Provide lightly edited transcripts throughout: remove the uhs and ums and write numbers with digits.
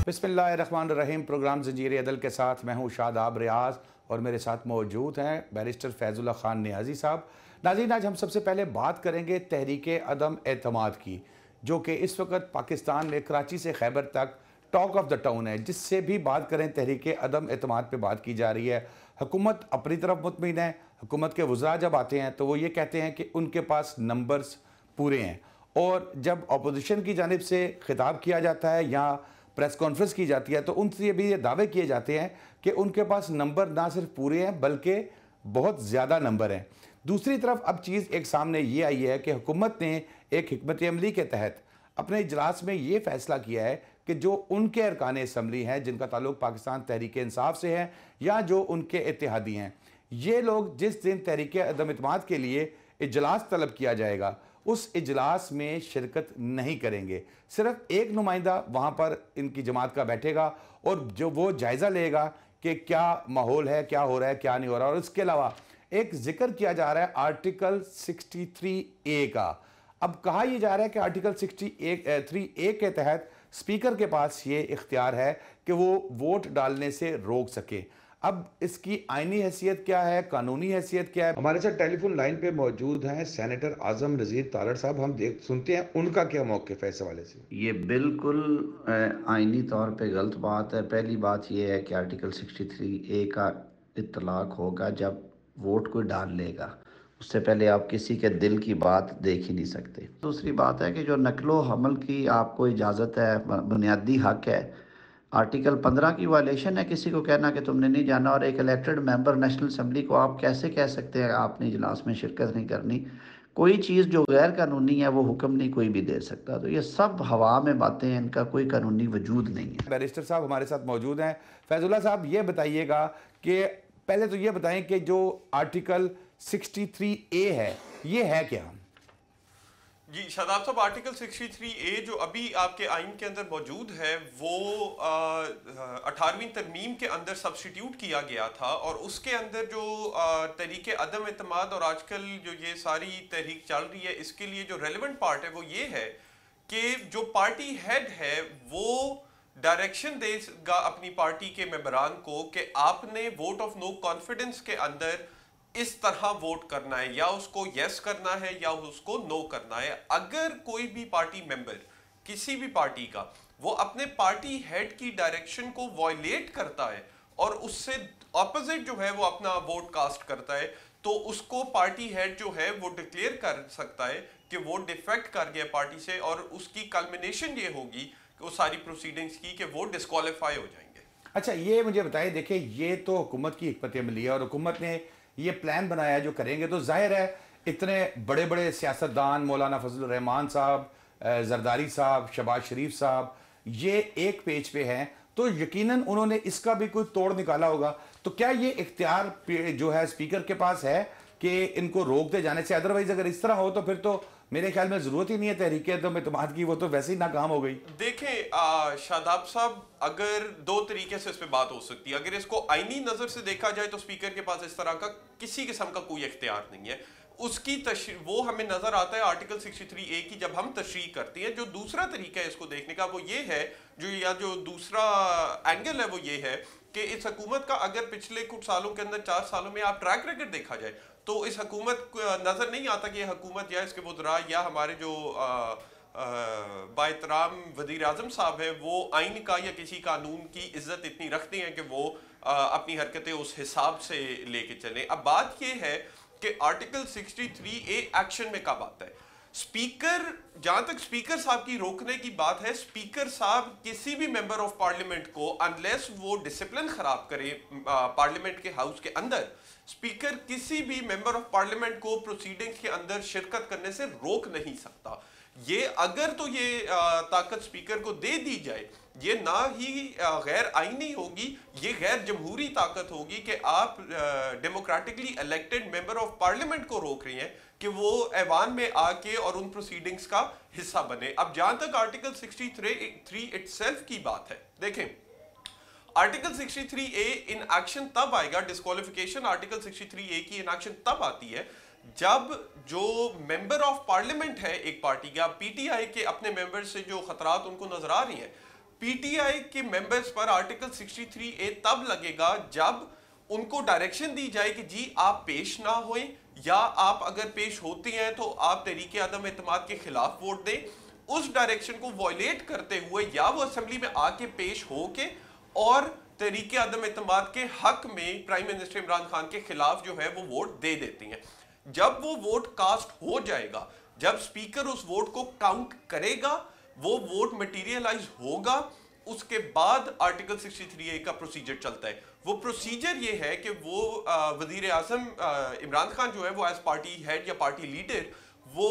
बिस्मिल्लाहिर्रहमानिर्रहीम। प्रोग्राम ज़ंजीर अदल के साथ मैं हूँ शादाब रियाज और मेरे साथ मौजूद हैं बैरिस्टर फैज़ुल्लाह खान नियाज़ी साहब। नाज़रीन, आज हम सबसे पहले बात करेंगे तहरीक अदम एतमाद की, जो कि इस वक्त पाकिस्तान में कराची से खैबर तक टॉक ऑफ द टाउन है। जिससे भी बात करें तहरीक अदम एतमाद पे बात की जा रही है। हुकूमत अपनी तरफ मुतमिन है। हुकूमत के वज़रा जब आते हैं तो वो ये कहते हैं कि उनके पास नंबर्स पूरे हैं, और जब अपोजिशन की जानिब से खिताब किया जाता है या प्रेस कॉन्फ्रेंस की जाती है तो उनसे भी ये दावे किए जाते हैं कि उनके पास नंबर ना सिर्फ पूरे हैं बल्कि बहुत ज़्यादा नंबर हैं। दूसरी तरफ अब चीज़ एक सामने ये आई है कि हुकूमत ने एक हिकमत अमली के तहत अपने इजलास में ये फैसला किया है कि जो उनके अरकान असम्बली हैं जिनका ताल्लुक पाकिस्तान तहरीक इंसाफ से है या जो उनके इत्तेहादी हैं, ये लोग जिस दिन तहरीक अदम एतमाद के लिए इजलास तलब किया जाएगा उस इजलास में शिरकत नहीं करेंगे। सिर्फ एक नुमाइंदा वहाँ पर इनकी जमात का बैठेगा और जो वो जायज़ा लेगा कि क्या माहौल है, क्या हो रहा है, क्या नहीं हो रहा। और इसके अलावा एक जिक्र किया जा रहा है आर्टिकल 63A का। अब कहा यह जा रहा है कि आर्टिकल 63A के तहत स्पीकर के पास ये इख्तियार है कि वो वोट डालने से रोक सके। अब इसकी आईनी हैसियत क्या है, कानूनी हैसियत क्या है? हमारे साथ टेलीफोन लाइन पे मौजूद हैं सेनेटर आजम नज़ीर तारड़ साहब। हम सुनते हैं उनका क्या मौक़िफ़ है इस हवाले से। ये बिल्कुल आइनी तौर पे गलत बात है। पहली बात ये है कि आर्टिकल 63A का इतलाक होगा जब वोट कोई डाल लेगा, उससे पहले आप किसी के दिल की बात देख ही नहीं सकते। दूसरी बात है कि जो नकलो हमल की आपको इजाज़त है, बुनियादी हक है, आर्टिकल 15 की वायलेशन है किसी को कहना कि तुमने नहीं जाना। और एक इलेक्टेड मेंबर नेशनल असम्बली को आप कैसे कह सकते हैं आपने इजलास में शिरकत नहीं करनी। कोई चीज़ जो गैर कानूनी है वो हुक्म नहीं कोई भी दे सकता। तो ये सब हवा में बातें हैं, इनका कोई कानूनी वजूद नहीं है। बैरिस्टर साहब हमारे साथ मौजूद हैं। फैजुल्लाह साहब, ये बताइएगा कि पहले तो ये बताएं कि जो आर्टिकल 63A है ये है क्या? जी शादाब साहब, आर्टिकल 63A जो अभी आपके आइन के अंदर मौजूद है वो 18वीं तरमीम के अंदर सब्स्टिट्यूट किया गया था। और उसके अंदर जो तहरीक अदम एतमाद और आजकल जो ये सारी तहरीक चल रही है, इसके लिए जो रेलेवेंट पार्ट है वो ये है कि जो पार्टी हेड है वो डायरेक्शन देगा अपनी पार्टी के मेंबरान को कि आपने वोट ऑफ नो कॉन्फिडेंस के अंदर इस तरह वोट करना है, या उसको यस करना है या उसको नो करना है। अगर कोई भी पार्टी मेंबर किसी भी पार्टी का वो अपने पार्टी हेड की डायरेक्शन को वॉयलेट करता है और उससे ऑपोजिट जो है वो अपना वोट कास्ट करता है, तो उसको पार्टी हेड जो है वो डिक्लेयर कर सकता है कि वो डिफेक्ट कर गया पार्टी से, और उसकी कल्मिनेशन ये होगी कि वो सारी प्रोसीडिंग्स की कि वो डिस्क्वालीफाई हो जाएंगे। अच्छा, ये मुझे बताइए, देखिए ये तो हुकूमत की हिकमत अमली है और हुकूमत ने ये प्लान बनाया जो करेंगे, तो जाहिर है इतने बड़े बड़े सियासतदान मौलाना फजलुर रहमान साहब, जरदारी साहब, शहबाज शरीफ साहब, ये एक पेज पे हैं तो यकीनन उन्होंने इसका भी कोई तोड़ निकाला होगा। तो क्या ये इख्तियार जो है स्पीकर के पास है कि इनको रोक दे जाने से? अदरवाइज अगर इस तरह हो तो फिर तो मेरे ख्याल में जरूरत ही नहीं है तहरीक अदम एतमाद की, वो तो वैसे ही नाकाम हो गई। देखें शादाब साहब, अगर दो तरीके से इस पे बात हो सकती है। अगर इसको आईनी नजर से देखा जाए तो स्पीकर के पास इस तरह का किसी किस्म का कोई इख्तियार नहीं है। उसकी वो हमें नजर आता है आर्टिकल 63A की जब हम तशरीह करते हैं। जो दूसरा तरीका है इसको देखने का वो ये है, जो दूसरा एंगल है वो ये है कि इस हुकूमत का अगर पिछले कुछ सालों के अंदर 4 सालों में आप ट्रैक रिकॉर्ड देखा जाए तो इस हुकूमत नजर नहीं आता कि ये हुकूमत या इसके वज़रा या हमारे जो बाएहतराम वज़ीर आज़म साहब है वो आइन का या किसी कानून की इज्जत इतनी रखते हैं कि वो अपनी हरकतें उस हिसाब से लेके चलें। अब बात ये है कि आर्टिकल 63A एक्शन में कब आता है? स्पीकर, जहां तक स्पीकर साहब की रोकने की बात है, स्पीकर साहब किसी भी मेंबर ऑफ पार्लियामेंट को अनलेस वो डिसिप्लिन खराब करे पार्लियामेंट के हाउस के अंदर, स्पीकर किसी भी मेंबर ऑफ पार्लियामेंट को प्रोसीडिंग्स के अंदर शिरकत करने से रोक नहीं सकता। ये अगर तो ये ताकत स्पीकर को दे दी जाए, ये ना ही गैर आईनी होगी, ये गैर जमहूरी ताकत होगी कि आप democratically elected member of parliament को रोक रही हैं कि वो ऐवान में आके और उन प्रोसीडिंग्स का हिस्सा बने। अब जहां तक आर्टिकल 63 इटसेल्फ की बात है, देखें आर्टिकल 63A इन एक्शन तब आएगा, डिस्क्वालिफिकेशन आर्टिकल 63A की इन एक्शन तब आती है जब जो मेंबर ऑफ पार्लियामेंट है एक पार्टी का, पीटीआई के अपने मेंबर से जो खतरात उनको नजर आ रही हैं, पीटीआई के मेंबर्स पर आर्टिकल 63A तब लगेगा जब उनको डायरेक्शन दी जाए कि जी आप पेश ना होए, या आप अगर पेश होते हैं तो आप तहरीके अदम एतमाद के खिलाफ वोट दें। उस डायरेक्शन को वॉयलेट करते हुए या वो असेंबली में आके पेश होके और तहरीके अदम एतमाद के हक में प्राइम मिनिस्टर इमरान खान के खिलाफ जो है वो वोट दे देती हैं। जब वो वोट कास्ट हो जाएगा, जब स्पीकर उस वोट को काउंट करेगा, वो वोट मटेरियलाइज होगा, उसके बाद आर्टिकल 63A का प्रोसीजर चलता है। वो प्रोसीजर ये है कि वो वजीर आजम इमरान खान जो है वो एज पार्टी हेड या पार्टी लीडर वो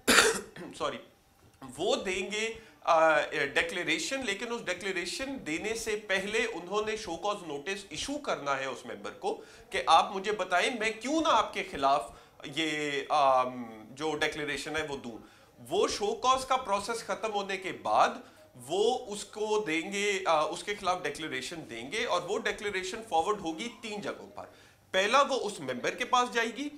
सॉरी वो देंगे डेक्लेरेशन, लेकिन उस डेक्लेरेशन देने से पहले उन्होंने शो कॉज नोटिस इशू करना है उस मेंबर को कि आप मुझे बताएं मैं क्यों ना आपके खिलाफ ये जो डेक्लेरेशन है वो दूं। वो शो कॉज का प्रोसेस खत्म होने के बाद वो उसको देंगे, उसके खिलाफ डेक्लेरेशन देंगे और वो डेक्लेरेशन फॉरवर्ड होगी 3 जगहों पर। पहला वो उस मेंबर के पास जाएगी,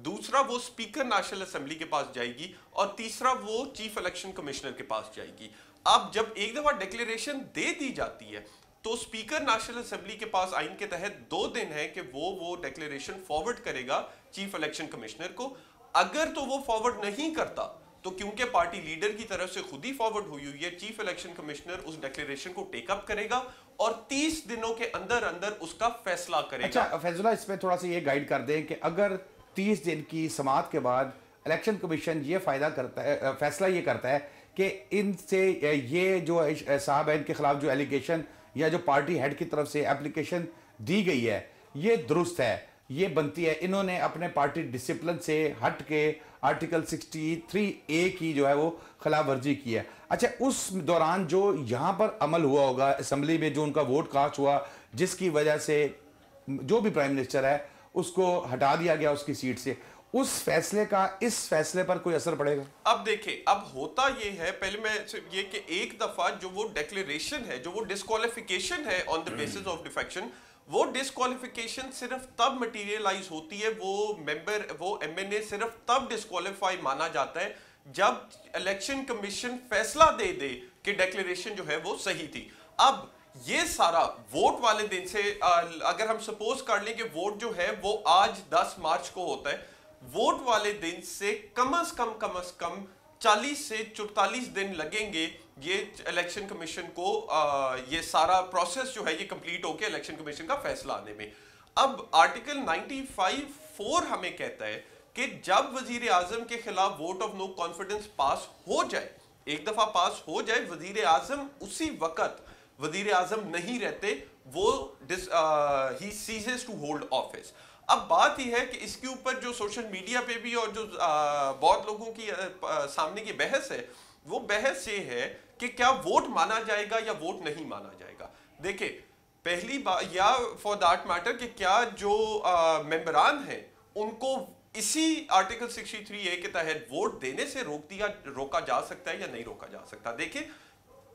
दूसरा वो स्पीकर नेशनल असेंबली के पास जाएगी और तीसरा वो चीफ इलेक्शन कमिश्नर के पास जाएगी। अब जब एक दफा डेक्लेरेशन दे दी जाती है तो स्पीकर नेशनल असेंबली के पास आइन के तहत 2 दिन है कि वो डेक्लेरेशन फॉरवर्ड करेगा चीफ इलेक्शन कमिश्नर को। अगर तो वो फॉरवर्ड नहीं करता तो क्योंकि पार्टी लीडर की तरफ से खुद ही फॉरवर्ड हुई हुई है, चीफ इलेक्शन कमिश्नर उस डिक्लेरेशन को टेक अप करेगा और 30 दिनों के अंदर अंदर उसका फैसला करेगा। अच्छा फैजुल्लाह, इसमें थोड़ा सा ये गाइड कर दें कि अगर 30 दिन की समाअत के बाद इलेक्शन कमीशन ये फायदा करता है, फैसला ये करता है कि इनसे ये जो साहब है इनके खिलाफ जो एलिगेशन या जो पार्टी हेड की तरफ से एप्लीकेशन दी गई है ये दुरुस्त है, ये बनती है, इन्होंने अपने पार्टी डिसिप्लिन से हट के आर्टिकल 63A की जो है वो खिलाफ वर्जी की है। अच्छा, उस दौरान जो यहाँ पर अमल हुआ होगा असेंबली में, जो उनका वोट कास्ट हुआ जिसकी वजह से जो भी प्राइम मिनिस्टर है उसको हटा दिया गया उसकी सीट से, उस फैसले का इस फैसले पर कोई असर पड़ेगा? अब देखिए, अब होता ये है, पहले मैं ये कि एक दफा जो वो डिक्लेरेशन है, जो वो डिस्क्वालिफिकेशन है on the basis of defection, वो डिस्क्वालिफिकेशन सिर्फ तब मटेरियलाइज होती है, वो मेंबर, वो एमएनए सिर्फ तब डिस्क्वालीफाई माना जाता है जब इलेक्शन कमीशन फैसला दे दे कि डिक्लेरेशन जो है वो सही थी। अब ये सारा वोट वाले दिन से अगर हम सपोज कर लें कि वोट जो है वो आज 10 मार्च को होता है, वोट वाले दिन से कम से कम 40 से 44 दिन लगेंगे ये इलेक्शन कमीशन को ये सारा प्रोसेस जो है ये कंप्लीट होके इलेक्शन कमीशन का फैसला आने में। अब आर्टिकल 95(4) हमें कहता है कि जब वजीर आजम के खिलाफ वोट ऑफ नो कॉन्फिडेंस पास हो जाए, एक दफा पास हो जाए, वजीर आजम उसी वक्त वजीर आजम नहीं रहते, वो ही सीजेस टू होल्ड ऑफिस। अब बात यह है कि इसके ऊपर जो सोशल मीडिया पे भी और जो बहुत लोगों की सामने की बहस है, वो बहस ये है कि क्या वोट माना जाएगा या वोट नहीं माना जाएगा। देखिए, पहली बात, या फॉर दैट मैटर कि क्या जो मेंबरान हैं उनको इसी आर्टिकल 63A के तहत वोट देने से रोका जा सकता है या नहीं रोका जा सकता। देखिए,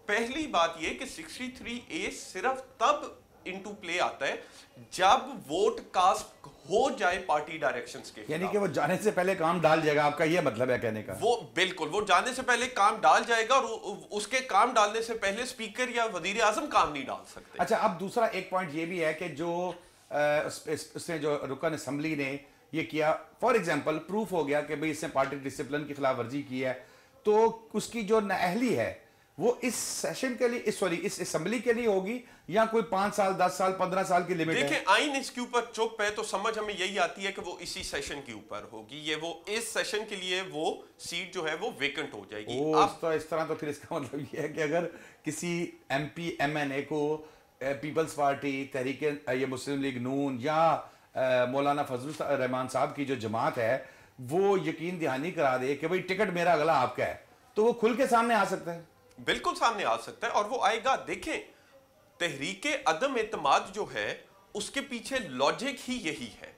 पहली बात यह कि 63A सिर्फ तब इनटू प्ले आता है जब वोट कास्ट हो जाए पार्टी डायरेक्शंस के, यानी कि वो जाने से पहले काम डाल जाएगा, आपका ये मतलब है कहने का? वो बिल्कुल, वो जाने से पहले काम डाल जाएगा और उसके काम डालने से पहले स्पीकर या वजीर आजम काम नहीं डाल सकते। अच्छा, अब दूसरा एक पॉइंट ये भी है कि जो उसने जो रुकन असेंबली ने ये किया, फॉर एग्जांपल प्रूफ हो गया कि भाई इसने पार्टी डिसिप्लिन की खिलाफ वर्जी की है, तो उसकी जो नाअहली है वो इस सेशन के लिए, इस असेंबली के लिए होगी या कोई 5 साल 10 साल 15 साल की लिमिट है? देखिए, आइन इसके ऊपर चुप है तो समझ हमें यही आती है कि वो इसी सेशन के ऊपर होगी, ये वो इस सेशन के लिए वो सीट जो है वो वेकेंट हो जाएगी। तो इस तरह तो फिर इसका मतलब ये है कि अगर किसी MP MNA को पीपल्स पार्टी, तहरीके ये मुस्लिम लीग नून या मौलाना फजलुर रहमान साहब की जो जमात है वो यकीन दहानी करा दे कि भाई टिकट मेरा अगला आपका है, तो वो खुल के सामने आ सकता है? बिल्कुल सामने आ सकता है और वो आएगा। देखें, तहरीके अदम एतमाद जो है उसके पीछे लॉजिक ही यही है।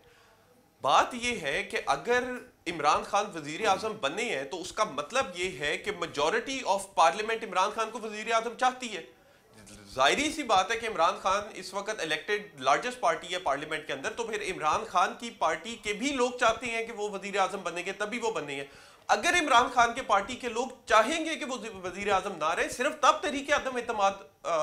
बात यह है कि अगर इमरान खान वजीर आजम बने हैं तो उसका मतलब यह है कि majority of parliament Imran Khan को वजीर आजम चाहती है। जाहिर सी बात है कि इमरान खान इस वक्त इलेक्टेड लार्जेस्ट पार्टी है पार्लियामेंट के अंदर, तो फिर इमरान खान की पार्टी के भी लोग चाहते हैं कि वो वजीर आजम बनेंगे, तभी वो बने हैं। अगर इमरान खान के पार्टी के लोग चाहेंगे कि वो वजीर आजम ना रहे, सिर्फ तब तहरीके अदम एतमाद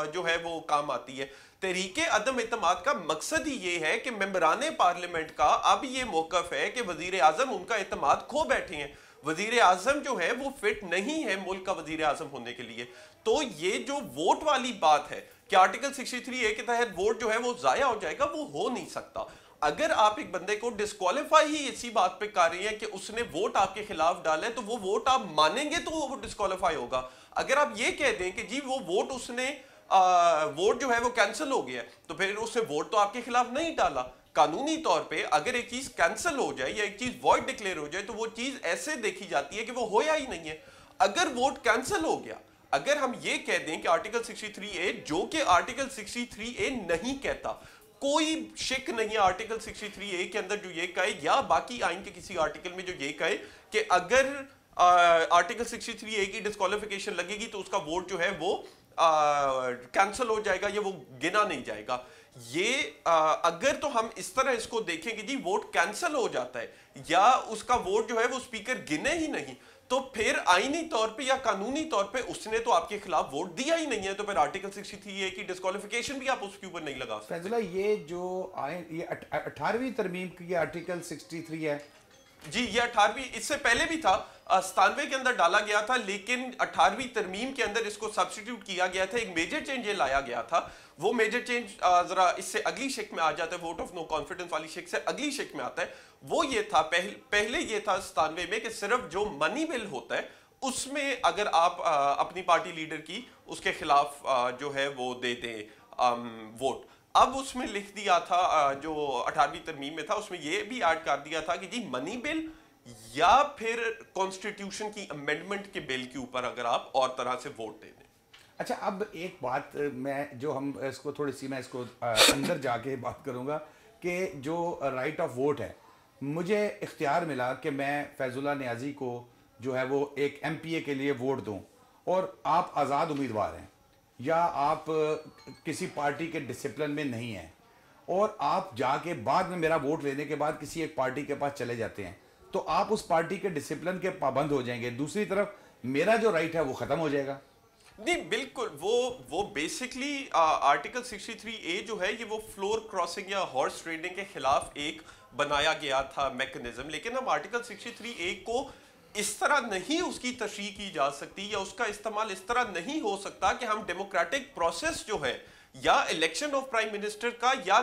जो है वो काम आती है। तहरीके अदम इत्तेमाद का मकसद ही ये है कि मेंबरान पार्लियामेंट का अब ये मौकफ है कि वजीर आजम उनका इत्तेमाद खो बैठे हैं। वजीर आजम जो है वो फिट नहीं है मुल्क का वजीर आजम होने के लिए। तो ये जो वोट वाली बात है कि आर्टिकल 63A के तहत वोट जो है वो जाया हो जाएगा, वो हो नहीं सकता। अगर आप एक बंदे को डिस्क्वालीफाई ही इसी बात पे कर रही हैं कि उसने वोट आपके खिलाफ डाला है, तो वो वोट आप मानेंगे तो वो डिस्क्वालीफाई होगा। अगर आप ये कह दें कि जी वो वोट उसने वोट जो है वो कैंसिल हो गया, तो फिर उसने वोट तो आपके खिलाफ नहीं डाला। कानूनी तौर पे अगर एक चीज कैंसिल हो जाए या एक चीज वॉइड डिक्लेयर हो जाए तो वो चीज ऐसे देखी जाती है कि वो होया ही नहीं है। अगर वोट कैंसिल हो गया, अगर हम ये कह दें कि आर्टिकल 63A, जो कि आर्टिकल 63A नहीं कहता, कोई शिक नहीं है आर्टिकल 63A के अंदर जो ये कहे या बाकी आइन के किसी आर्टिकल में जो ये कहे कि अगर आर्टिकल 63A की डिस्क्वालिफिकेशन लगेगी तो उसका वोट जो है वो कैंसिल हो जाएगा या वो गिना नहीं जाएगा। ये अगर तो हम इस तरह इसको देखेंगे जी वोट कैंसिल हो जाता है या उसका वोट जो है वो स्पीकर गिने ही नहीं, तो फिर आईनी तौर पे या कानूनी तौर पे उसने तो आपके खिलाफ वोट दिया ही नहीं है, तो फिर आर्टिकल 63A की डिस्क्वालिफिकेशन भी आप उसके ऊपर नहीं लगा सकते। फैजुल्ला, ये जो आइन, ये 18वीं तरमीम की आर्टिकल 63 है जी, ये 18वीं, इससे पहले भी था, 97 के अंदर डाला गया था, लेकिन 18वीं तरमीम के अंदर इसको सब्स्टिट्यूट किया गया था। एक मेजर चेंज ये लाया गया था। वो मेजर चेंज जरा इससे अगली शिक में आ जाता है, वोट ऑफ नो कॉन्फिडेंस वाली शिक से अगली शिक में आता है। वो ये था पहले ये था 97 में कि सिर्फ जो मनी बिल होता है उसमें अगर आप अपनी पार्टी लीडर की उसके खिलाफ जो है वो दे दें वोट। अब उसमें लिख दिया था जो 18वीं तरमीम में था उसमें ये भी ऐड कर दिया था कि जी मनी बिल या फिर कॉन्स्टिट्यूशन की अमेंडमेंट के बिल के ऊपर अगर आप और तरह से वोट दे दें। अच्छा, अब एक बात मैं जो हम इसको थोड़ी सी मैं इसको अंदर जाके बात करूंगा कि जो राइट ऑफ वोट है, मुझे इख्तियार मिला कि मैं फैजुल्ला नियाज़ी को जो है वो एक MPA के लिए वोट दूं और आप आज़ाद उम्मीदवार हैं या आप किसी पार्टी के डिसिप्लिन में नहीं हैं और आप जाके बाद में मेरा वोट लेने के बाद किसी एक पार्टी के पास चले जाते हैं, तो आप उस पार्टी के डिसिप्लिन के पाबंद हो जाएंगे। दूसरी तरफ मेरा जो राइट है वो ख़त्म हो जाएगा। नहीं, बिल्कुल, वो बेसिकली आर्टिकल 63A जो है ये वो फ्लोर क्रॉसिंग या हॉर्स ट्रेडिंग के खिलाफ एक बनाया गया था मैकेनिज्म। लेकिन हम आर्टिकल 63A को इस तरह नहीं उसकी तशरीह की जा सकती या उसका इस्तेमाल इस तरह नहीं हो सकता कि हम डेमोक्रेटिक प्रोसेस जो है या इलेक्शन ऑफ प्राइम मिनिस्टर का या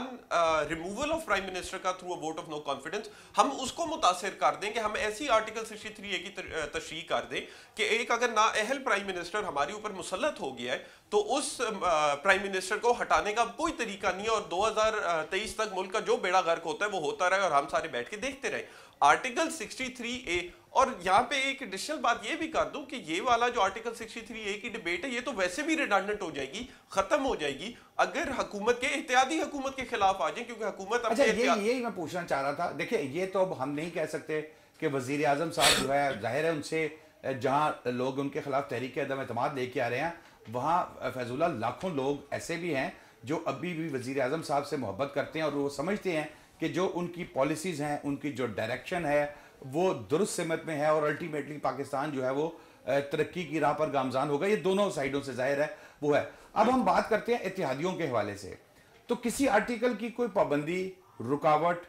रिमूवल ऑफ प्राइम मिनिस्टर का through a vote of no confidence हम उसको मुतासिर कर दें कि हम ऐसी आर्टिकल 63A की तशरीह कर दें कि एक अगर नाअहल प्राइम मिनिस्टर हमारे ऊपर मुसल्लत हो गया है तो उस प्राइम मिनिस्टर को हटाने का कोई तरीका नहीं है और 2023 तक मुल्क का जो बेड़ा गर्क होता है वो होता रहे और हम सारे बैठ के देखते रहे। आर्टिकल 63A, और यहाँ पे एक एडिशनल बात ये भी कर दूं कि ये वाला जो आर्टिकल 63A की डिबेट है ये तो वैसे भी रिडंडेंट हो जाएगी, खत्म हो जाएगी अगर हुकूमत के इत्तेहादी हुकूमत के खिलाफ आ जाए, क्योंकि हुकूमत अच्छा, यही मैं पूछना चाह रहा था। देखिए, ये तो अब हम नहीं कह सकते कि वजीर आजम साहब जो है, जाहिर है उनसे जहाँ लोग उनके खिलाफ तहरीक अदम एतमाद लेके आ रहे हैं वहाँ फैजुल्ला लाखों लोग ऐसे भी हैं जो अभी भी वजीर आजम साहब से मोहब्बत करते हैं और वो समझते हैं कि जो उनकी पॉलिसीज़ हैं, उनकी जो डायरेक्शन है वो दुरुस्त सिमत में है और अल्टीमेटली पाकिस्तान जो है वो तरक्की की राह पर गामजान होगा। ये दोनों साइडों से जाहिर है वो है। अब हम बात करते हैं इत्तेहादियों के हवाले से, तो किसी आर्टिकल की कोई पाबंदी, रुकावट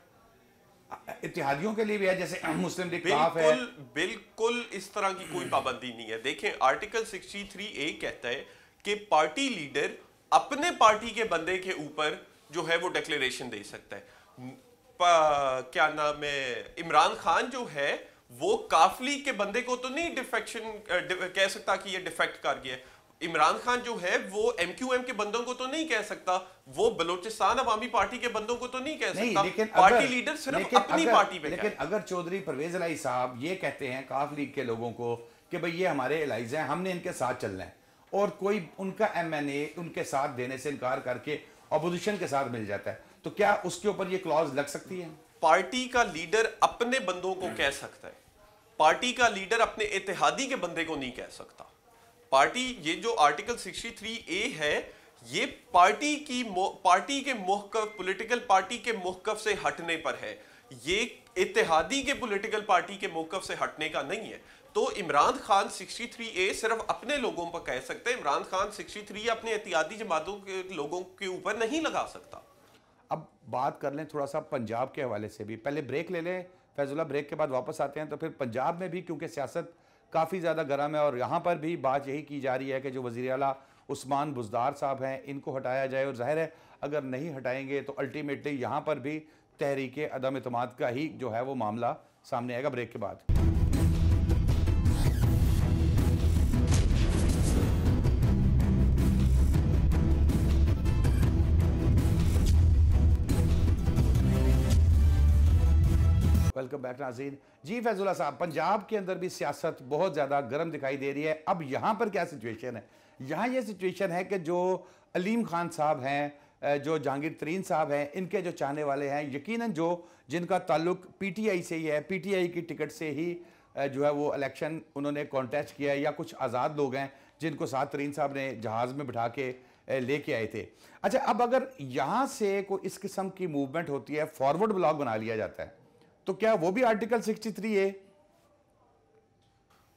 इत्तेहादियों के लिए भी है, जैसे मुस्लिम लीग काफ है? बिल्कुल इस तरह की कोई पाबंदी नहीं है। देखें, आर्टिकल 63A कहता है कि पार्टी लीडर अपने पार्टी के बंदे के ऊपर जो है वो डिक्लेरेशन दे सकता है। क्या नाम है, इमरान खान जो है वो काफली के बंदे को तो नहीं कह सकता कि ये डिफेक्ट कर गया। इमरान खान जो है वो MQM के बंदों को तो नहीं कह सकता, वो बलोचिस्तान अवामी पार्टी के बंदों को तो नहीं कह सकता। लेकिन पार्टी लीडर सिर्फ अपनी पार्टी पे। लेकिन अगर चौधरी परवेज इलाही साहब ये कहते हैं काफ लीग के लोगों को कि भाई ये हमारे एलाइज हैं, हमने इनके साथ चलना है, और कोई उनका MNA उनके साथ देने से इनकार करके अपोजिशन के साथ मिल जाता है, तो क्या उसके ऊपर ये क्लॉज लग सकती है? पार्टी का लीडर अपने बंदों को कह सकता है, पार्टी का लीडर अपने इत्तेहादी के बंदे को नहीं कह सकता। पार्टी, ये जो आर्टिकल 63A है ये पार्टी के मुहकफ, पॉलिटिकल पार्टी के मुहकफ से हटने पर है, ये इत्तेहादी के पॉलिटिकल पार्टी के मुहकफ से हटने का नहीं है। तो इमरान खान 63A सिर्फ अपने लोगों पर कह सकते हैं, इमरान खान 63 अपने एहतियाती जमातों के लोगों के ऊपर नहीं लगा सकता। अब बात कर लें थोड़ा सा पंजाब के हवाले से भी, पहले ब्रेक ले लें फैजुल्ला, ब्रेक के बाद वापस आते हैं। तो फिर पंजाब में भी क्योंकि सियासत काफ़ी ज़्यादा गर्म है और यहाँ पर भी बात यही की जा रही है कि जो वज़ीर आला उस्मान बुज़दार साहब हैं इनको हटाया जाए, और ज़ाहिर है अगर नहीं हटाएंगे तो अल्टीमेटली यहाँ पर भी तहरीक अदम एतमाद का ही जो है वो मामला सामने आएगा। ब्रेक के बाद वेलकम बैक नाज़रीन। जी फैजुल्ला साहब, पंजाब के अंदर भी सियासत बहुत ज़्यादा गर्म दिखाई दे रही है। अब यहाँ पर क्या सिचुएशन है? यहाँ ये सिचुएशन है कि जो अलीम खान साहब हैं, जो जहांगीर तरीन साहब हैं, इनके जो चाहने वाले हैं, यकीनन जो जिनका ताल्लुक पीटीआई से ही है, पीटीआई की टिकट से ही जो है वो इलेक्शन उन्होंने कॉन्टेस्ट किया है, या कुछ आज़ाद लोग हैं जिनको साथ तरीन साहब ने जहाज़ में बिठा के लेके आए थे। अच्छा, अब अगर यहाँ से कोई इस किस्म की मूवमेंट होती है, फॉरवर्ड ब्लॉक बना लिया जाता है, तो क्या वो भी आर्टिकल 63A?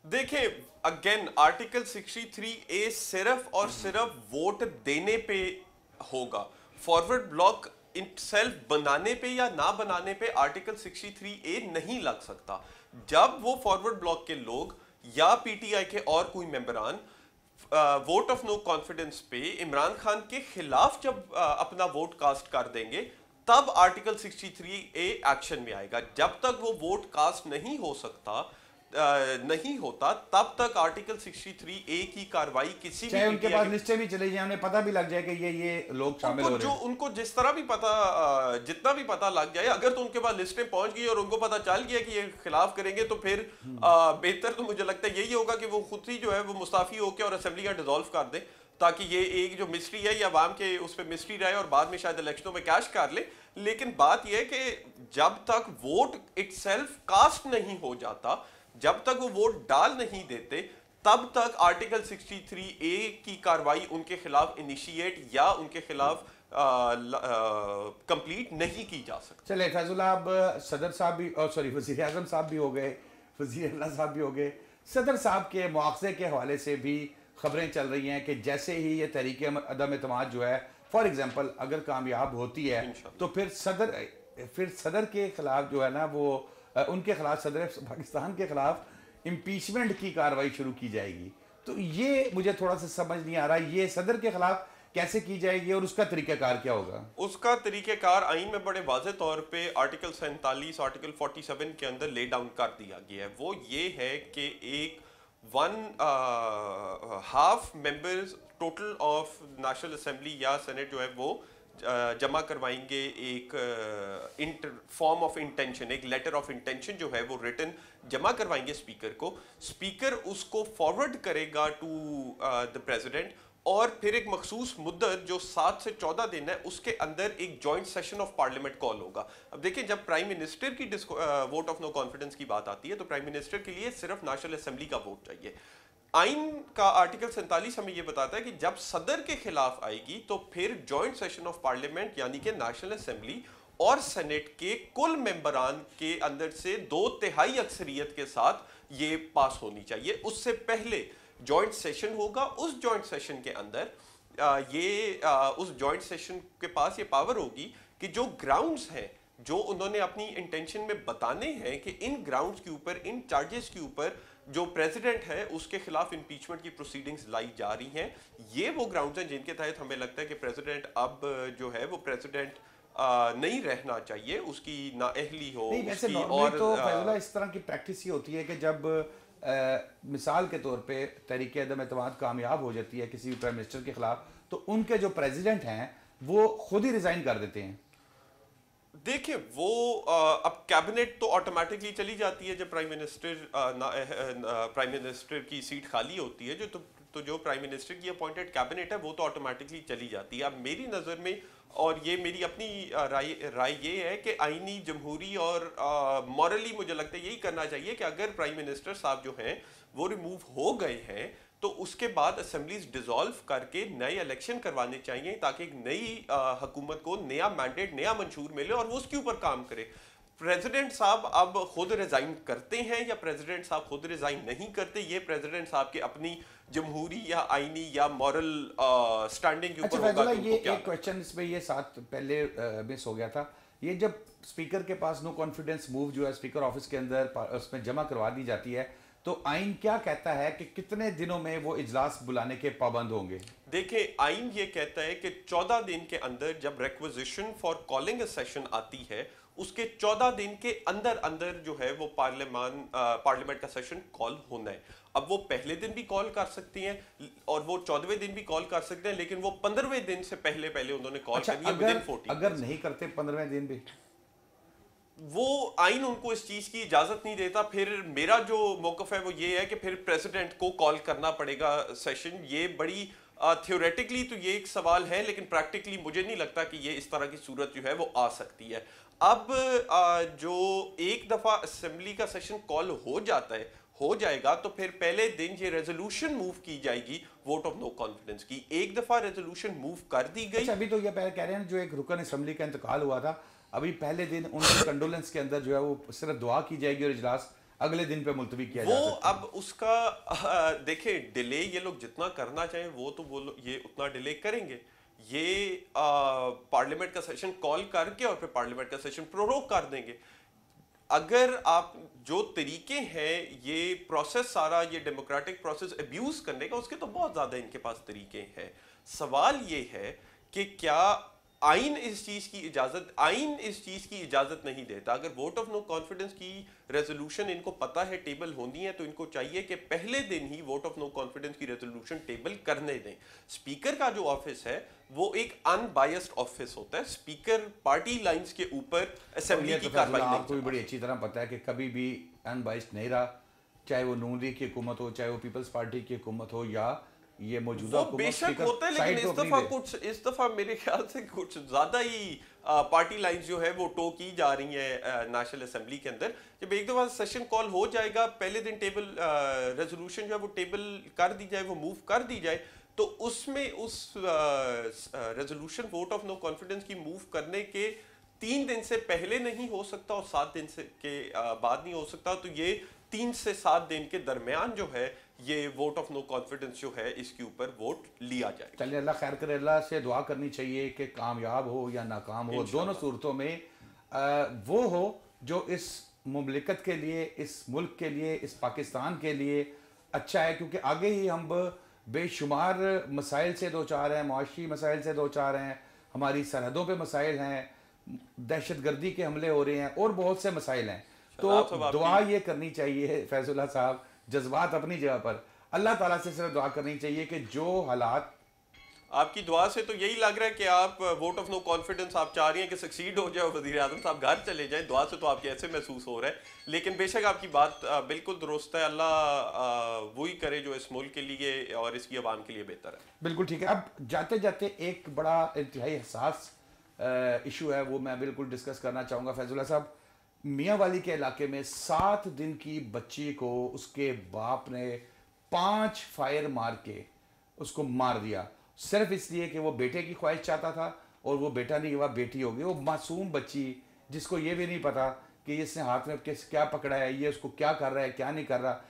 देखिए अगेन आर्टिकल 63A सिर्फ और सिर्फ वोट देने पे होगा। फॉरवर्ड ब्लॉक इटसेल्फ बनाने पे या ना बनाने पे आर्टिकल 63A नहीं लग सकता। जब वो फॉरवर्ड ब्लॉक के लोग या पीटीआई के और कोई मेंबरान वोट ऑफ नो कॉन्फिडेंस पे इमरान खान के खिलाफ जब अपना वोट कास्ट कर देंगे, तब आर्टिकल 63A एक्शन में आएगा। जब तक वो वोट कास्ट नहीं हो सकता नहीं होता, तब तक आर्टिकल 63A की कार्रवाई किसी भी उनके पास लिस्टें भी चले जाए, उन्हें पता भी लग जाए कि ये लोग शामिल हो रहे हैं, उनको जिस तरह भी पता, जितना भी पता लग जाए, अगर तो उनके पास लिस्टें पहुंच गई और उनको पता चल गया कि ये खिलाफ करेंगे, तो फिर बेहतर तो मुझे लगता है यही होगा कि वो खुद ही जो है वो मुस्ताफी होकर और असेंबलियां डिसॉल्व कर दे, ताकि ये एक जो मिस्ट्री है या आवाम के उस पर मिस्ट्री रहे और बाद में शायद इलेक्शनों में कैश कर ले। लेकिन बात यह है कि जब तक वोट इटसेल्फ कास्ट नहीं हो जाता, जब तक वो वोट डाल नहीं देते, तब तक आर्टिकल 63A की कार्रवाई उनके खिलाफ इनिशिएट या उनके खिलाफ कंप्लीट नहीं की जा सकती। चले फैजुल्ला, अब सदर साहब भी, सॉरी वज़ीर आज़म साहब भी हो गए, वज़ीर आला साहब भी हो गए, सदर साहब के मुआवजे के हवाले से भी खबरें चल रही हैं कि जैसे ही ये तहरीक अदम एतमाद जो है फॉर एग्जांपल अगर कामयाब होती है, तो फिर सदर के खिलाफ जो है ना वो उनके खिलाफ, सदर पाकिस्तान के खिलाफ इम्पीचमेंट की कार्रवाई शुरू की जाएगी। तो ये मुझे थोड़ा सा समझ नहीं आ रहा, ये सदर के खिलाफ कैसे की जाएगी और उसका तरीक़ाकार क्या होगा? उसका तरीक़ाकार आइन में बड़े वाज़े तौर पे आर्टिकल 47, आर्टिकल 47 के अंदर ले डाउन कर दिया गया है। वो ये है कि एक 1/2 members total of national assembly या सेनेट जो है वो जमा करवाएंगे एक फॉर्म ऑफ इंटेंशन, एक लेटर ऑफ इंटेंशन जो है वो रिटन जमा करवाएंगे स्पीकर को। स्पीकर उसको फॉरवर्ड करेगा टू द प्रेसिडेंट, और फिर एक मखसूस मुद्दत जो 7 से 14 दिन है उसके अंदर एक joint session of parliament call होगा। अब देखिए, जब प्राइम मिनिस्टर की वोट ऑफ नो कॉन्फिडेंस की बात आती है तो प्राइम मिनिस्टर के लिए सिर्फ नेशनल असेंबली का वोट चाहिए। आइन का आर्टिकल 47 हमें यह बताता है कि जब सदर के खिलाफ आएगी तो फिर जॉइंट सेशन ऑफ पार्लियामेंट यानी कि नेशनल असेंबली और सेनेट के कुल मेंबरान के अंदर से 2/3 अक्सरियत के साथ ये पास होनी चाहिए। उससे पहले जॉइंट सेशन होगा। उस जॉइंट सेशन के अंदर उस जॉइंट सेशन के पास ये पावर होगी कि जो ग्राउंड्स हैं जो उन्होंने अपनी इंटेंशन में बताने हैं कि इन ग्राउंड्स के ऊपर, इन चार्जेस के ऊपर जो प्रेसिडेंट है उसके खिलाफ इंपीचमेंट की प्रोसीडिंग्स लाई जा रही हैं, ये वो ग्राउंड्स हैं जिनके तहत हमें लगता है कि प्रेसिडेंट अब जो है वो प्रेसिडेंट नहीं रहना चाहिए, उसकी नाअहली हो। नहीं, वैसे और तो फैसला इस तरह की प्रैक्टिस ही होती है कि जब मिसाल के तौर पे तहरीक अदम एतमाद कामयाब हो जाती है किसी भी प्राइम मिनिस्टर के खिलाफ, तो उनके जो प्रेसिडेंट हैं वो खुद ही रिजाइन कर देते हैं। देखिए, वो अब कैबिनेट तो ऑटोमेटिकली चली जाती है जब प्राइम मिनिस्टर की सीट खाली होती है, तो जो प्राइम मिनिस्टर की अपॉइंटेड कैबिनेट है वो तो ऑटोमेटिकली चली जाती है। अब मेरी नज़र में, और ये मेरी अपनी राय ये है कि आईनी, जमहूरी और मॉरली मुझे लगता है यही करना चाहिए कि अगर प्राइम मिनिस्टर साहब जो हैं वो रिमूव हो गए हैं तो उसके बाद असेंबलीज डिसॉल्व करके नए इलेक्शन करवाने चाहिए, ताकि एक नई हुकूमत को नया मैंडेट, नया मंशूर मिले और वो उसके ऊपर काम करे। प्रेसिडेंट साहब अब खुद रिजाइन करते हैं या प्रेसिडेंट साहब खुद रिजाइन नहीं करते, ये प्रेसिडेंट साहब के अपनी जमहूरी या आईनी या मॉरल स्टैंडिंग के अच्छा ऊपर होगा फैजुल्ला, कि ये उनको क्या एक क्वेश्चन इसमें ये साथ पहले मिस हो गया था। ये जब स्पीकर के पास नो कॉन्फिडेंस मूव जो है स्पीकर ऑफिस के अंदर उसमें जमा करवा दी जाती है, तो आइन क्या कहता है कि कितने दिनों में वो इजलास बुलाने के पाबंद होंगे? देखिए, आइन ये कहता है कि 14 दिन के अंदर जब requisition for calling a session आती है, उसके 14 दिन के अंदर अंदर जो है वो पार्लियामेंट का सेशन कॉल होना है। अब वो पहले दिन भी कॉल कर सकती हैं और वो 14वें दिन भी कॉल कर सकते हैं, लेकिन वो 15वें दिन से पहले पहले उन्होंने कॉल अच्छा, करनी है विदिन 14 अगर नहीं करते 15वें दिन भी? वो आइन उनको इस चीज की इजाजत नहीं देता। फिर मेरा जो मौकफ है वो ये है कि फिर प्रेसिडेंट को कॉल करना पड़ेगा सेशन। ये बड़ी थ्योरेटिकली तो ये एक सवाल है, लेकिन प्रैक्टिकली मुझे नहीं लगता कि ये इस तरह की सूरत जो है वो आ सकती है। अब जो एक दफा असेंबली का सेशन कॉल हो जाएगा तो फिर पहले दिन ये रेजोल्यूशन मूव की जाएगी वोट ऑफ नो कॉन्फिडेंस की। एक दफा रेजोल्यूशन मूव कर दी गई। अच्छा, अभी तो ये कह रहे हैं जो एक रुकन असेंबली का इंतकाल हुआ था, अभी पहले दिन उनकी कंडोलेंस के अंदर जो है वो सिर्फ दुआ की जाएगी और इजलास अगले दिन पे मुलतवी किया जा सकता है। अब उसका देखें, डिले ये लोग जितना करना चाहें वो तो ये उतना डिले करेंगे। ये पार्लियामेंट का सेशन कॉल करके और फिर पार्लियामेंट का सेशन प्रोरोग कर देंगे। अगर आप जो तरीके हैं ये प्रोसेस सारा ये डेमोक्रेटिक प्रोसेस अब्यूज करने का, उसके तो बहुत ज्यादा इनके पास तरीके हैं। सवाल ये है कि क्या आइन इस चीज की इजाजत नहीं देता। अगर वोट ऑफ नो कॉन्फिडेंस की रेजोल्यूशन इनको पता है टेबल होनी है, तो इनको चाहिए कि पहले दिन ही वोट ऑफ नो कॉन्फिडेंस की रेजोल्यूशन टेबल करने दें। स्पीकर का जो ऑफिस है वो एक अनबायस्ड ऑफिस होता है। स्पीकर पार्टी लाइंस के ऊपर असेंबली की कार्रवाई नहीं आपको भी बड़ी अच्छी तरह पता है कि कभी भी अनबाइस्ड नहीं रहा, चाहे वो नून लीग की हुकूमत हो, चाहे वो पीपल्स पार्टी की हुकूमत हो, या ये मौजूदा वो बेशक होता है, लेकिन इस दफा मेरे ख्याल से कुछ ज्यादा ही पार्टी लाइंस जो है वो टो की जा रही है नेशनल असेंबली के अंदर। जब एक दफा सेशन कॉल हो जाएगा, पहले दिन टेबल रेजोल्यूशन जो है वो टेबल कर दी जाए, वो मूव कर दी जाए, तो उसमें उस resolution vote of no confidence की मूव करने के 3 दिन से पहले नहीं हो सकता और 7 दिन से के बाद नहीं हो सकता। तो ये 3 से 7 दिन के दरमियान जो है ये वोट ऑफ नो कॉन्फिडेंस जो है इसके ऊपर वोट लिया जाए। चलिए, अल्लाह खैर करे। अल्लाह से दुआ करनी चाहिए कि कामयाब हो या नाकाम हो, दोनों सूरतों में वो हो जो इस मुमलिकत के लिए, इस मुल्क के लिए, इस पाकिस्तान के लिए अच्छा है। क्योंकि आगे ही हम बेशुमार मसाइल से दो चार हैं, मुआशी मसाइल से दो चार हैं, हमारी सरहदों पे मसाइल हैं, दहशत गर्दी के हमले हो रहे हैं और बहुत से मसाइल हैं। तो दुआ ये करनी चाहिए फैजुल्ला साहब, जज्बात अपनी जगह पर, अल्लाह ताला से सिर्फ दुआ करनी चाहिए कि जो हालात आपकी दुआ से तो यही लग रहा है कि आप वोट ऑफ नो कॉन्फिडेंस आप चाह रही हैं कि सक्सीड हो जाए, वजीर आजम साहब घर चले जाएं। दुआ से तो आपके ऐसे महसूस हो रहा है, लेकिन बेशक आपकी बात बिल्कुल दुरुस्त है। अल्लाह वही करे जो इस मुल्क के लिए और इसकी आवाम के लिए बेहतर है। बिल्कुल ठीक है। अब जाते जाते एक बड़ा इंतहाई हसास इशू है, वो मैं बिल्कुल डिस्कस करना चाहूँगा फैजुल्ला साहब। मियाँ वाली के इलाके में 7 दिन की बच्ची को उसके बाप ने 5 फायर मार के उसको मार दिया, सिर्फ इसलिए कि वो बेटे की ख्वाहिश चाहता था, और वो बेटा नहीं हुआ, बेटी हो गई। वो मासूम बच्ची जिसको ये भी नहीं पता कि इसने हाथ में क्या पकड़ा है, ये उसको क्या कर रहा है, क्या नहीं कर रहा।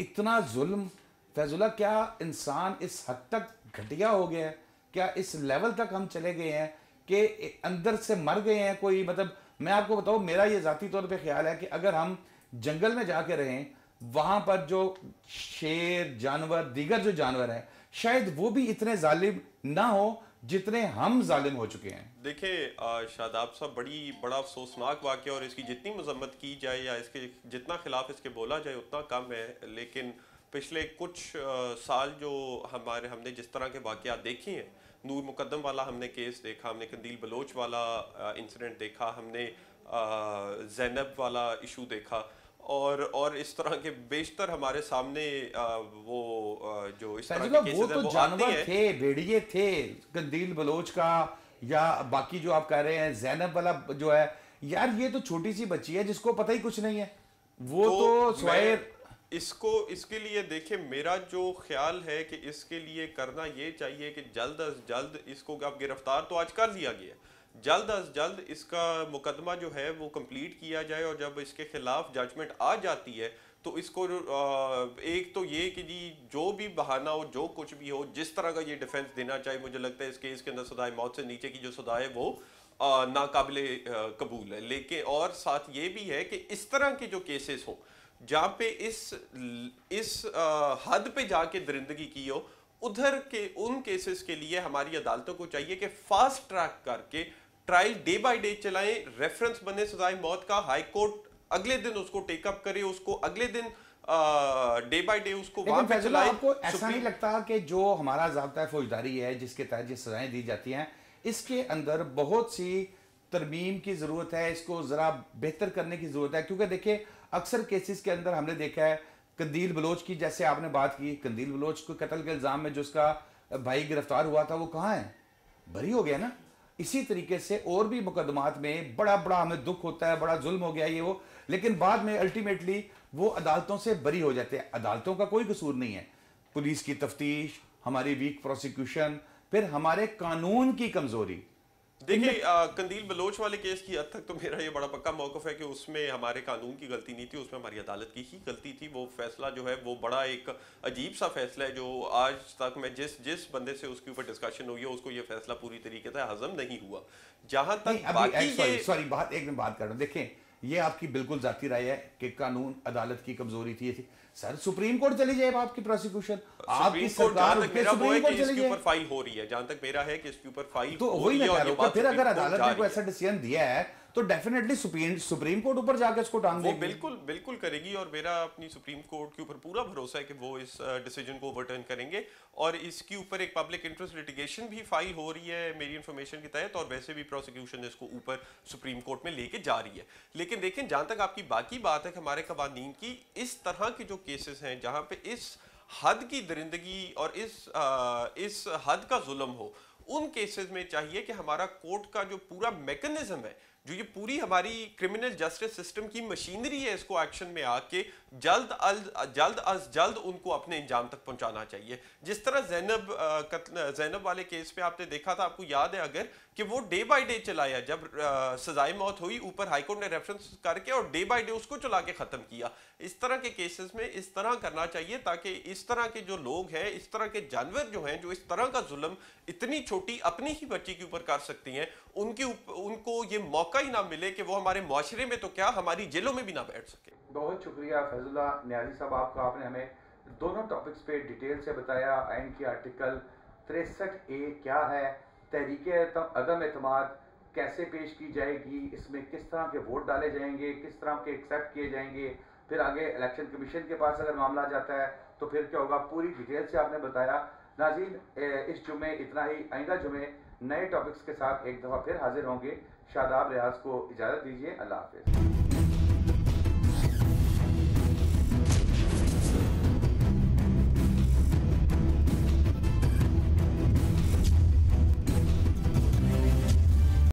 इतना जुल्म फैजुल्ला, क्या इंसान इस हद तक घटिया हो गया है? क्या इस लेवल तक हम चले गए हैं कि अंदर से मर गए हैं कोई? मतलब मैं आपको बताऊं, मेरा ये ज़ाती तौर पे ख्याल है कि अगर हम जंगल में जाके रहें, वहाँ पर जो शेर जानवर, दीगर जो जानवर हैं, शायद वो भी इतने जालिम ना हो जितने हम जालिम हो चुके हैं। देखिए शादाब साहब, बड़ा अफसोसनाक वाक़या, और इसकी जितनी मजम्मत की जाए या इसके जितना खिलाफ इसके बोला जाए उतना कम है। लेकिन पिछले कुछ साल जो हमने जिस तरह के वाक़यात देखे हैं, नूर मुकद्दम वाला हमने केस देखा, हमने कंदील बलोच वाला इंसिडेंट देखा, हमने ज़ैनब वाला इशू देखा, और इस तरह के बेशतर हमारे सामने जो इस तरह के केसेस वो तो जानवर थे, भेड़िए थे, कंदील बलोच का, या बाकी जो आप कह रहे हैं ज़ैनब वाला जो है, यार ये तो छोटी सी बच्ची है जिसको पता ही कुछ नहीं है। वो तो स्वायर इसके लिए देखे, मेरा जो ख्याल है कि इसके लिए करना ये चाहिए कि जल्द अज जल्द इसको, अब गिरफ्तार तो आज कर लिया गया, जल्द अज जल्द इसका मुकदमा जो है वो कंप्लीट किया जाए, और जब इसके खिलाफ जजमेंट आ जाती है तो इसको एक तो ये कि जी जो भी बहाना हो, जो कुछ भी हो, जिस तरह का ये डिफेंस देना चाहिए, मुझे लगता है इस केस के अंदर सजाए मौत से नीचे की जो सजा है वो नाकाबिले कबूल है। लेकिन और साथ ये भी है कि इस तरह के जो केसेस हो जहाँ पे इस हद पे जाके दरिंदगी की हो, उधर के उन केसेस के लिए हमारी अदालतों को चाहिए कि फास्ट ट्रैक करके ट्रायल डे बाय डे चलाएं, रेफरेंस बने सजाए मौत का, हाई कोर्ट अगले दिन उसको टेकअप करे, उसको अगले दिन डे बाय डे उसको वहां पे चलाएं। आपको ऐसा नहीं लगता कि जो हमारा ज़ाब्ता फौजदारी है जिसके तहत ये सजाएं दी जाती हैं, इसके अंदर बहुत सी तरमीम की ज़रूरत है, इसको ज़रा बेहतर करने की ज़रूरत है? क्योंकि देखिए अक्सर केसेस के अंदर हमने देखा है, कंदील बलोच की जैसे आपने बात की, कंदील बलोच को कत्ल के इल्ज़ाम में जो उसका भाई गिरफ्तार हुआ था वो कहाँ है? बरी हो गया ना। इसी तरीके से और भी मुकदमात में बड़ा बड़ा हमें दुख होता है, बड़ा जुल्म हो गया ये वो, लेकिन बाद में अल्टीमेटली वो अदालतों से बरी हो जाते हैं। अदालतों का कोई कसूर नहीं है, पुलिस की तफ्तीश, हमारी वीक प्रोसिक्यूशन, फिर हमारे कानून की कमजोरी। देखिए कंदील बलोच वाले केस की हद तक तो मेरा ये बड़ा पक्का मौकफ है कि उसमें हमारे कानून की गलती नहीं थी, उसमें हमारी अदालत की ही गलती थी। वो फैसला जो है वो बड़ा एक अजीब सा फैसला है, जो आज तक मैं जिस बंदे से उसके ऊपर डिस्कशन हुई है उसको ये फैसला पूरी तरीके से हजम नहीं हुआ। जहां तक बाकी सॉरी बात एक में बात कर रहा हूं, देखें ये आपकी बिल्कुल जाती राय है कि कानून अदालत की कमजोरी थी सर, सुप्रीम कोर्ट चली जाए आपकी प्रोसिक्यूशन, आपकी सरकार सुप्रीम कोर्ट चली जाए, फाइल हो रही है, जहां तक मेरा है कि इसके ऊपर फाइल तो वही मैं कह रहा हूं, फिर अगर अदालत ने कोई ऐसा डिसीजन दिया है तो डेफिनेटली सुप्रीम कोर्ट ऊपर जाकर इसको टांग देगी। बिल्कुल करेगी, और मेरा अपनी सुप्रीम कोर्ट के ऊपर पूरा भरोसा है कि वो इस डिसीजन को ओवरटर्न करेंगे। और इसके ऊपर एक पब्लिक इंटरेस्ट लिटिगेशन भी फाइल हो रही है मेरी इन्फॉर्मेशन के तहत, और वैसे भी प्रोसिक्यूशन इसको ऊपर सुप्रीम कोर्ट में लेके जा रही है। लेकिन देखें, जहां तक आपकी बाकी बात है कि हमारे कवानीन की इस तरह के जो केसेस हैं जहां पे इस हद की दरिंदगी और इस हद का जुल्म हो, उन केसेस में चाहिए कि हमारा कोर्ट का जो पूरा मैकेनिज्म है, जो ये पूरी हमारी क्रिमिनल जस्टिस सिस्टम की मशीनरी है, इसको एक्शन में आके जल्द उनको अपने इंजाम तक पहुंचाना चाहिए। जिस तरह जैनब वाले केस पे आपने देखा था, आपको याद है अगर, कि वो डे बाय डे चलाया, जब सजाए मौत हुई ऊपर हाईकोर्ट ने रेफरेंस करके और डे बाय डे उसको चला के खत्म किया। इस तरह के केसेस में इस तरह करना चाहिए ताकि इस तरह के जो लोग हैं, इस तरह के जानवर जो हैं, जो इस तरह का जुल्म इतनी छोटी अपनी ही बच्ची के ऊपर कर सकती हैं, उनको ये मौका ही ना मिले कि वो हमारे मुआशरे में तो क्या हमारी जेलों में भी ना बैठ सके। बहुत शुक्रिया फैजुल्लाह नियाज़ी साहब आपका, आपने हमें दोनों टॉपिक्स पे डिटेल से बताया। आइन की आर्टिकल 63A क्या है, तहरीक अदम एतमाद कैसे पेश की जाएगी, इसमें किस तरह के वोट डाले जाएंगे, किस तरह के एक्सेप्ट किए जाएंगे, फिर आगे इलेक्शन कमीशन के पास अगर मामला जाता है तो फिर क्या होगा, पूरी डिटेल से आपने बताया। नाज़रीन, इस जुमे इतना ही, आइंदा जुमे नए टॉपिक्स के साथ एक दफ़ा फिर हाजिर होंगे। शादाब रियाज को इजाज़त दीजिए, अल्लाह हाफ़िज़।